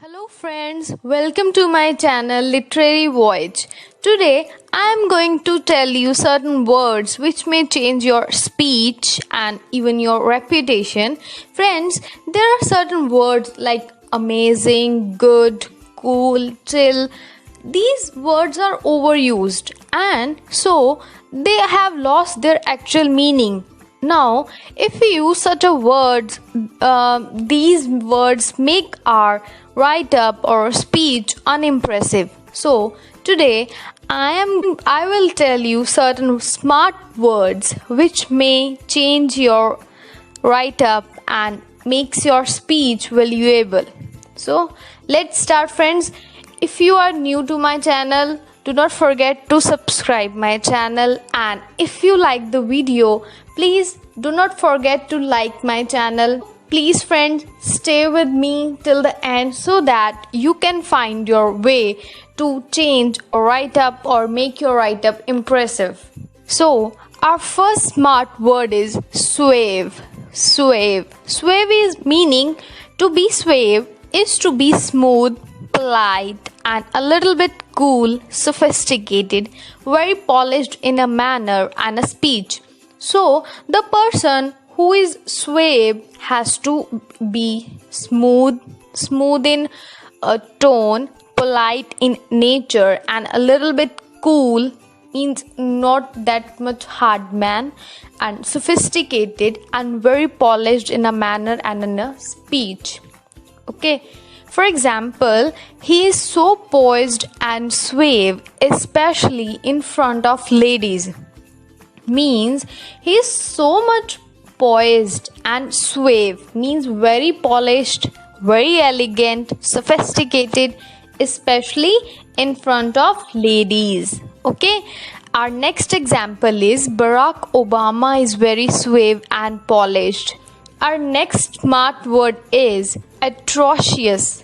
Hello friends, welcome to my channel Literary Voyage. Today I am going to tell you certain words which may change your speech and even your reputation. Friends, there are certain words like amazing, good, cool, chill. These words are overused and so they have lost their actual meaning. Now, if we use such a words, these words make our write-up or speech unimpressive. So today I will tell you certain smart words which may change your write-up and makes your speech valuable. So let's start, friends. If you are new to my channel, do not forget to subscribe my channel, and if you like the video, please do not forget to like my channel. Please friends, stay with me till the end so that you can find your way to change a write-up or make your write-up impressive. So our first smart word is suave. Suave. Suave is meaning to be suave is to be smooth, polite and a little bit cool, sophisticated, very polished in a manner and a speech. So the person who is suave has to be smooth in a tone, polite in nature and a little bit cool, means not that much hard man, and sophisticated and very polished in a manner and in a speech. Okay. For example, he is so poised and suave, especially in front of ladies. Means he is so much poised and suave, means very polished, very elegant, sophisticated, especially in front of ladies. Okay. Our next example is Barack Obama is very suave and polished. Our next smart word is atrocious.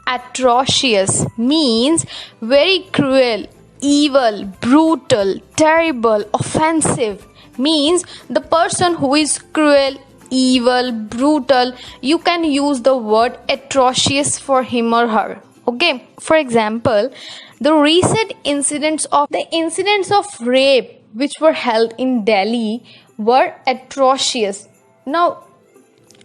Atrocious means very cruel, evil, brutal, terrible, offensive. Means the person who is cruel, evil, brutal, you can use the word atrocious for him or her. Okay. For example, the recent incidents of rape which were held in Delhi were atrocious. Now,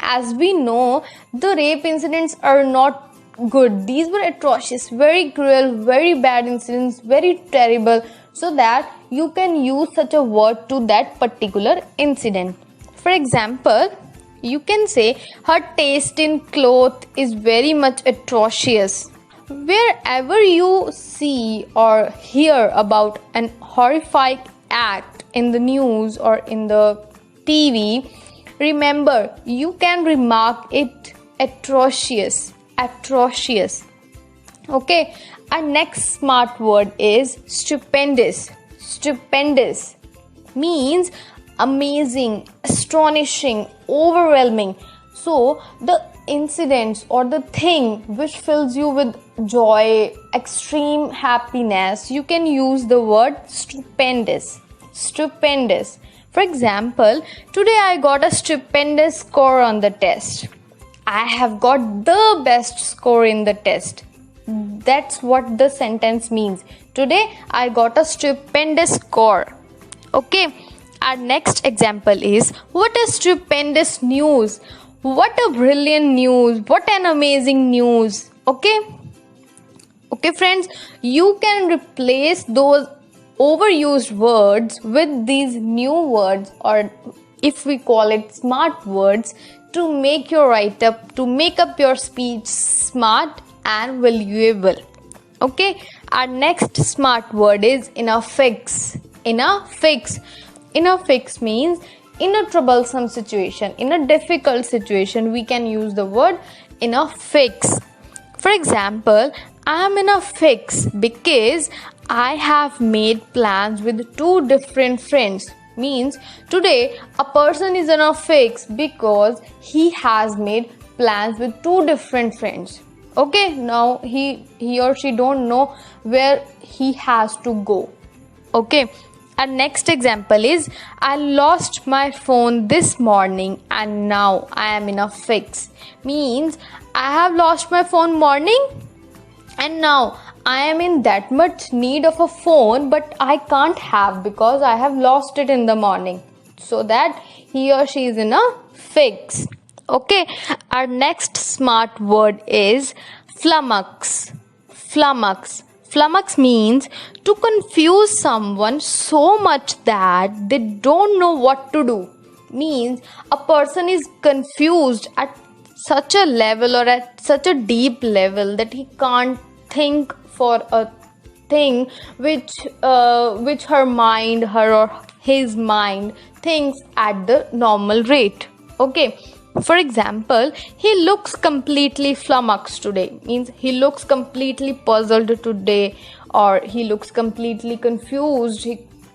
as we know, the rape incidents are not good. These were atrocious, very cruel, very bad incidents, very terrible, so that you can use such a word to that particular incident. For example, you can say her taste in clothes is very much atrocious. Wherever you see or hear about an horrific act in the news or in the TV, remember, you can remark it atrocious. Atrocious. Okay. Our next smart word is stupendous. Stupendous means amazing, astonishing, overwhelming. So the incidents or the thing which fills you with joy, extreme happiness, you can use the word stupendous. Stupendous. For example, today I got a stupendous score on the test. I have got the best score in the test. That's what the sentence means. Today I got a stupendous score. Okay. Our next example is what a stupendous news. What a brilliant news. What an amazing news. Okay. Okay, friends, you can replace those overused words with these new words, or if we call it smart words, to make your write-up, to make up your speech smart and valuable. Okay. Our next smart word is in a fix. In a fix. In a fix means in a troublesome situation, in a difficult situation, we can use the word in a fix. For example, I am in a fix because I have made plans with two different friends. Means today a person is in a fix because he has made plans with two different friends. Okay. Now he or she don't know where he has to go. Okay. Our next example is I lost my phone this morning and now I am in a fix. Means I have lost my phone morning, and now I am in that much need of a phone, but I can't have because I have lost it in the morning. So that he or she is in a fix. Okay, our next smart word is flummox. Flummox. Flummox means to confuse someone so much that they don't know what to do. Means a person is confused at such a level or at such a deep level that he can't think for a thing which her or his mind thinks at the normal rate. Okay, for example, he looks completely flummoxed today, means he looks completely puzzled today, or he looks completely confused.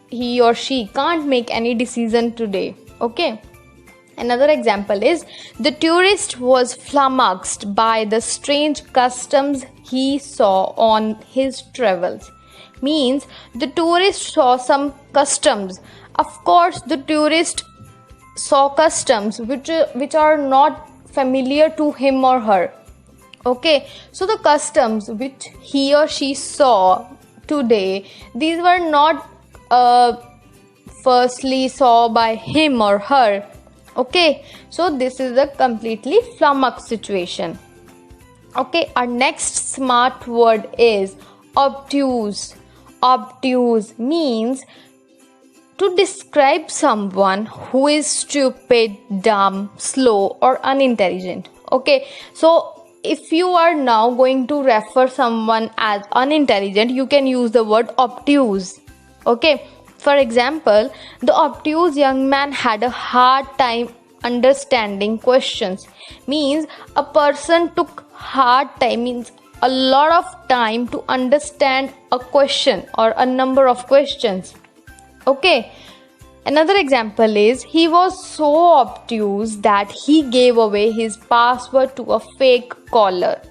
He or she can't make any decision today. Okay. Another example is the tourist was flummoxed by the strange customs he saw on his travels. Means the tourist saw some customs. Of course, the tourist saw customs which are not familiar to him or her. Okay, so the customs which he or she saw today, these were not firstly saw by him or her. Okay, so this is a completely flummox situation. Okay, our next smart word is obtuse. Obtuse means to describe someone who is stupid, dumb, slow, or unintelligent. Okay, so if you are now going to refer someone as unintelligent, you can use the word obtuse. Okay, for example, the obtuse young man had a hard time understanding questions. Means a person took hard time, means a lot of time to understand a question or a number of questions. Okay, another example is he was so obtuse that he gave away his password to a fake caller.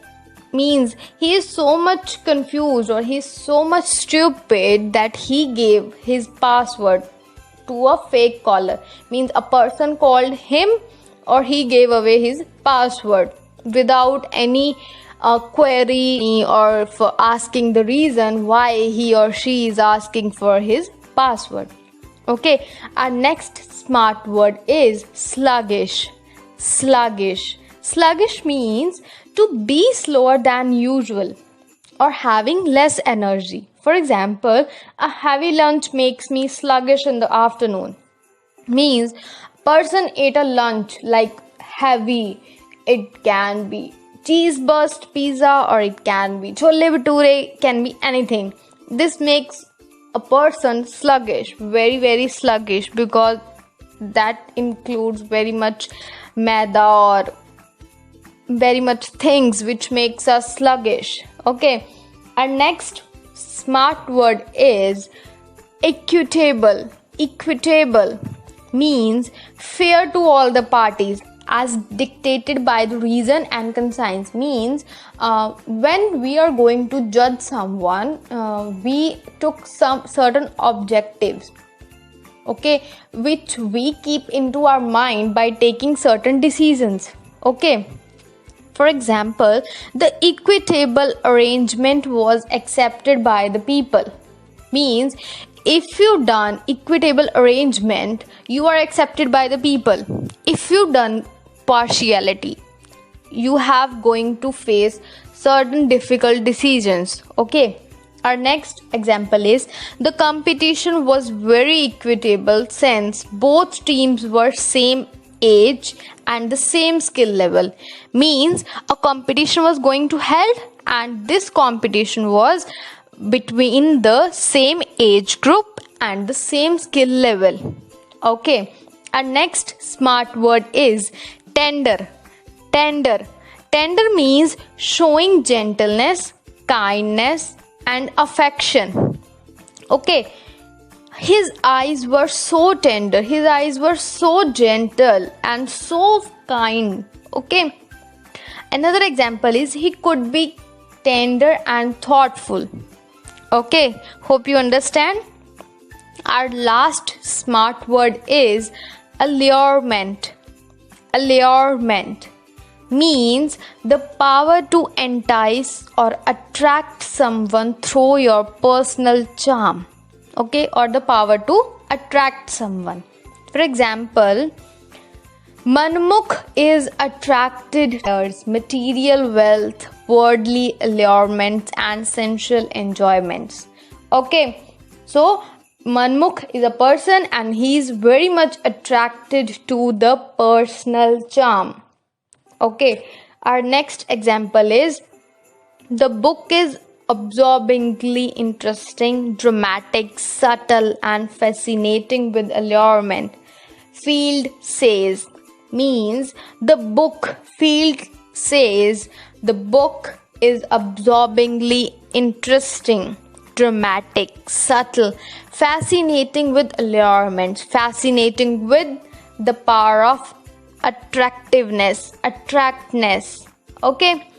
Means he is so much confused or he is so much stupid that he gave his password to a fake caller. Means a person called him or he gave away his password without any query or for asking the reason why he or she is asking for his password. Okay, our next smart word is sluggish. Sluggish. Sluggish means to be slower than usual or having less energy. For example, a heavy lunch makes me sluggish in the afternoon. Means person ate a lunch like heavy. It can be cheese burst pizza or it can be chole bhature, can be anything. This makes a person sluggish, very sluggish, because that includes very much maida or very much things which makes us sluggish. Okay, our next smart word is equitable. Equitable means fair to all the parties as dictated by the reason and conscience. Means when we are going to judge someone, we took some certain objectives, okay, which we keep into our mind by taking certain decisions. Okay, for example, the equitable arrangement was accepted by the people. Means if you done equitable arrangement, you are accepted by the people. If you done partiality, you have going to face certain difficult decisions. Okay, our next example is the competition was very equitable since both teams were same age and the same skill level. Means a competition was going to held and this competition was between the same age group and the same skill level. Okay, our next smart word is tender. Tender. Tender means showing gentleness, kindness, and affection. Okay, his eyes were so tender, his eyes were so gentle and so kind. Okay, another example is he could be tender and thoughtful. Okay, hope you understand. Our last smart word is allurement. Allurement means the power to entice or attract someone through your personal charm. Okay, or the power to attract someone. For example, Manmukh is attracted by material wealth, worldly allurements, and sensual enjoyments. Okay, so Manmukh is a person and he is very much attracted to the personal charm. Okay, our next example is the book is absorbingly interesting, dramatic, subtle, and fascinating with allurement. Field says means Field says the book is absorbingly interesting, dramatic, subtle, fascinating with allurements, fascinating with the power of attractness. Okay,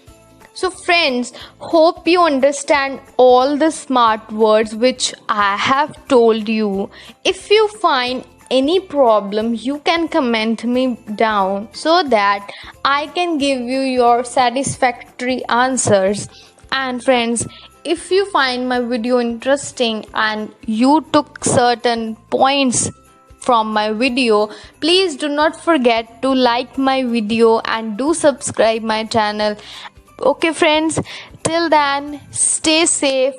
so friends, hope you understand all the smart words which I have told you. If you find any problem, you can comment me down so that I can give you your satisfactory answers. And friends, if you find my video interesting and you took certain points from my video, please do not forget to like my video and do subscribe my channel. Okay friends, till then, stay safe,